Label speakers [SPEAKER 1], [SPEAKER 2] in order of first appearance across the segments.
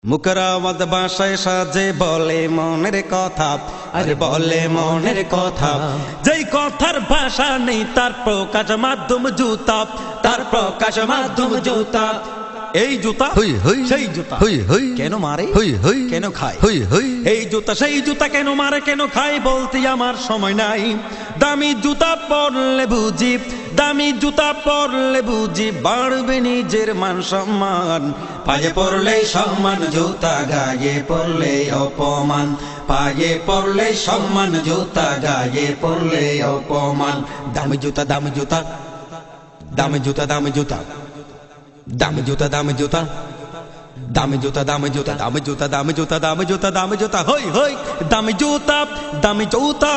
[SPEAKER 1] মুখের আওয়াজ ভাষায় সাজে বলে মনের কথা, আরে বলে মনের কথা। যেই কথার ভাষা নেই তার প্রকাশ মাধ্যম জুতা, তার প্রকাশ মাধ্যম জুতা। এই জুতা সেই জুতা কেন মারে কেন খায়, এই জুতা সেই জুতা কেন মারে কেন খায় বলতে আমার সময় নাই। দামি জুতা পরলে বুঝি, দামি জুতা পরলে বুঝি বাড়বে নিজের মান সম্মান। পায়ে পরলে সম্মান জুতা, গায়ে পরলে অপমান। পায়ে পরলে সম্মান জুতা, গায়ে পরলে অপমান। দামি জুতা দামি জুতা, দামি জুতা দামি জুতা, দামি জুতা দামি জুতা, দামি জুতা দামি জুতা, দামি জুতা দামি জুতা, দামি জুতা দামি জুতা। হই হই দামি জুতা দামি জুতা।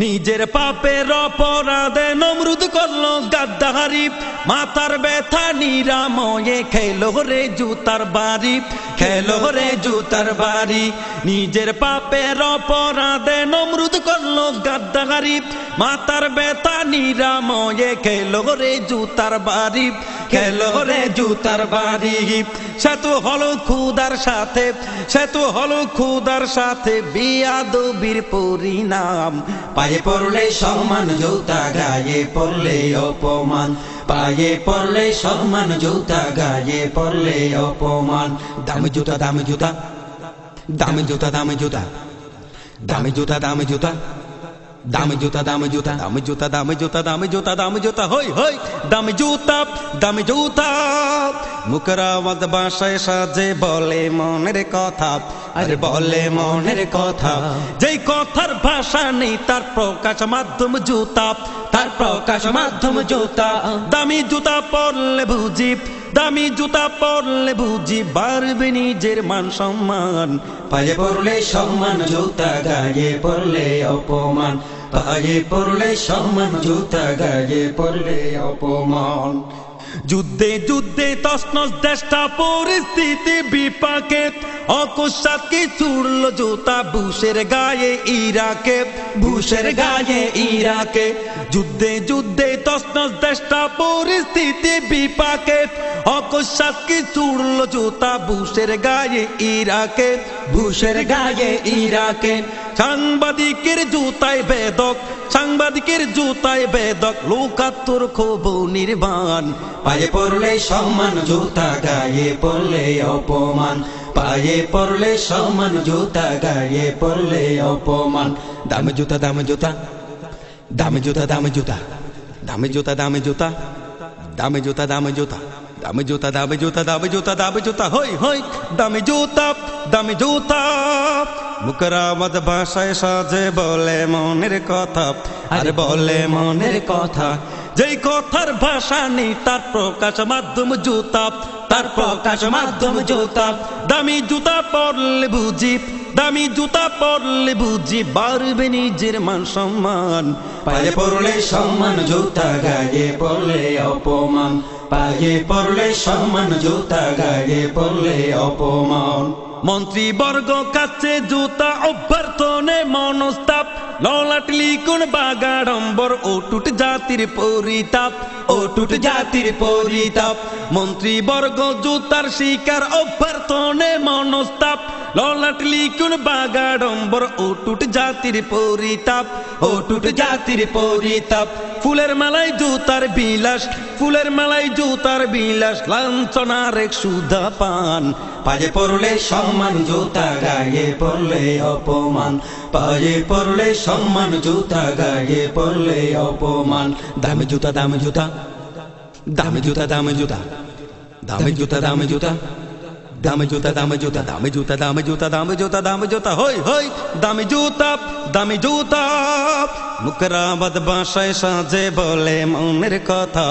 [SPEAKER 1] নিজের পাপের অপরাধে নমরুদ করলো গাদ্দারি, মাথার ব্যথা নিরাময়ে খেলো রে জুতার বাড়ি, খেলো রে জুতার বাড়ি। নিজের পাপের অপরাধে নমরুদ করলো গাদ্দারি, মাথার ব্যথা নিরাময়ে খেলো রে জুতার বাড়ি, খেলো রে জুতার বাড়ি। সেতু হলো খুদার সাথে, সেতু হলো খুদার সাথে বিয়াদবির পরিণাম। পায়ে পড়লে সম্মান জুতা, গায়ে পড়লে অপমান। পায়ে পড়লে সম্মান জুতা, গায়ে পড়লে অপমান। দামি জুতা দামি জুতা, দামি জুতা দামি জুতা, দামি জুতা দামি জুতা, দামি জুতা দামি জুতা, দামি জুতা দামি জুতা, দামি জুতা দামি জুতা। হই হই দামি জুতা দামি জুতা। মুখের আওয়াজ ভাষায় সাজে বলে মনের কথা, আরে বলে মনের কথা। যেই কথার ভাষা নেই তার প্রকাশ মাধ্যম জুতা, তার প্রকাশ মাধ্যম জুতা। দামি জুতা পরলে বুঝি, দামি জুতা পরলে বুঝি বাড়বে নিজের মান সম্মান। পায়ে পড়লে সম্মান জুতা, গায়ে পড়লে অপমান। পায়ে পড়লে সম্মান জুতা, গায়ে পড়লে অপমান। যুদ্ধে যুদ্ধে তছনছ দেশটা পরিস্থিতি বিপাকে, অকস্মাৎ কি ছুড়ল জুতা বুশের গায়ে ইরাকে, বুশের গায়ে ইরাকে। যুদ্ধে যুদ্ধে তছনছ দেশটা পরিস্থিতি বিপাকে, অকস্মাৎ কি ছুড়ল জুতা বুশের গায়ে ইরাকে, বুশের গায়ে ইরাকে। সাংবাদিকের জুতায় বেদক, সাংবাদিকের জুতায় বেদক, লোকাত্তর খুব নির্বাণ। পায়ে পড়লে সম্মান জুতা, গায়ে পড়লে অপমান। পায়ে পড়লে সম্মান জুতা, গায়ে পড়লে অপমান। দামি জুতা দামি জুতা, দামি জুতা দামি জুতা, দামি জুতা দামি জুতা, দামি জুতা দামি জুতা, দামি জুতা দামি জুতা, দামি জুতা দামি জুতা। হই হই দামি জুতা দামি জুতা। মুখের আওয়াজ ভাষায় সাজে বলে মনের কথা, আরে বলে মনের কথা। যেই কথার ভাষা নেই তার প্রকাশ মাধ্যম জুতা, তার প্রকাশ মাধ্যম জুতা। দামি জুতা পরলে বুঝি, দামি জুতা পরলে বুঝি বাড়বে নিজের মান সম্মান। পায়ে পড়লে সম্মান জুতা, গায়ে পড়লে অপমান। পায়ে পড়লে সম্মান জুতা, গায়ে পড়লে অপমান। মন্ত্রীবর্গ কাছে জুতা অভ্যর্থনে মনস্তাপ, ললাটলি কোন বাগাড়ম্বর অটুট জাতির পরিতাপ, অটুট জাতির পরিতাপ। মন্ত্রীবর্গ জুতার শিকার অভ্যর্থনে মনস্তাপ, ললাটলি কোন বাগাড়ম্বর অটুট জাতির পরিতাপ, অটুট জাতির পরিতাপ। ফুলের মালাই জুতার বিলাস, ফুলের মালাই জুতার বিলাস, লাঞ্ছনার এক সুধা পান। পায়ে পড়লে সম্মান জুতা, গায়ে পড়লে অপমান। পায়ে পড়লে সম্মান জুতা, গায়ে পড়লে অপমান। দামি জুতা দামি জুতা, দামি জুতা দামি জুতা, দামি জুতা দামি জুতা, দামি জুতা দামি জুতা, দামি জুতা দামি জুতা, দামি জুতা দামি জুতা। হই হই দামি জুতা দামি জুতা। মুখের আওয়াজ ভাষায় সাজে বলে মনের কথা,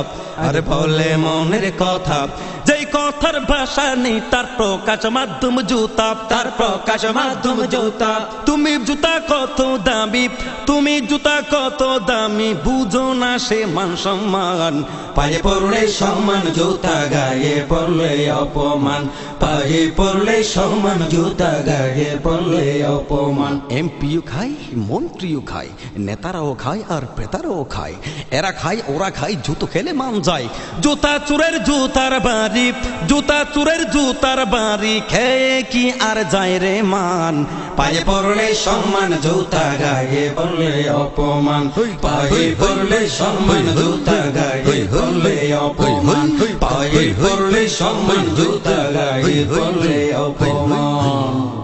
[SPEAKER 1] আরে বলে মনের কথা। যেই কথার ভাষা নেই তার প্রকাশ মাধ্যম জুতা, তার প্রকাশ মাধ্যম জুতা। তুমি জুতা কত দামি, তুমি জুতা কত দামি, বুঝো না সে মান সম্মান। পায়ে পড়লে সম্মান জুতা, গায়ে পড়লে অপমান। পায়ে পড়লে সম্মান জুতা, গায়ে পড়লে অপমান। এমপিও খায়, মন্ত্রীও খায়, নেতারাও খায় আর প্রেতারাও খায়। এরা খায় ওরা খায়, জুতো খেলে মান যায়। জুতা চোরের জুতার বাড়ি, জুতা চুরের জুতার বাড়ি খেয়ে কি আর যায় রে মান পায়ে পড়লে সম্মান জুতা গায়ে পড়লে অপমান পায়ে পড়লে সম্মান জুতা গায়ে পড়লে অপমান পায়ে পড়লে সম্মান জুতা গায়ে পড়লে অপমান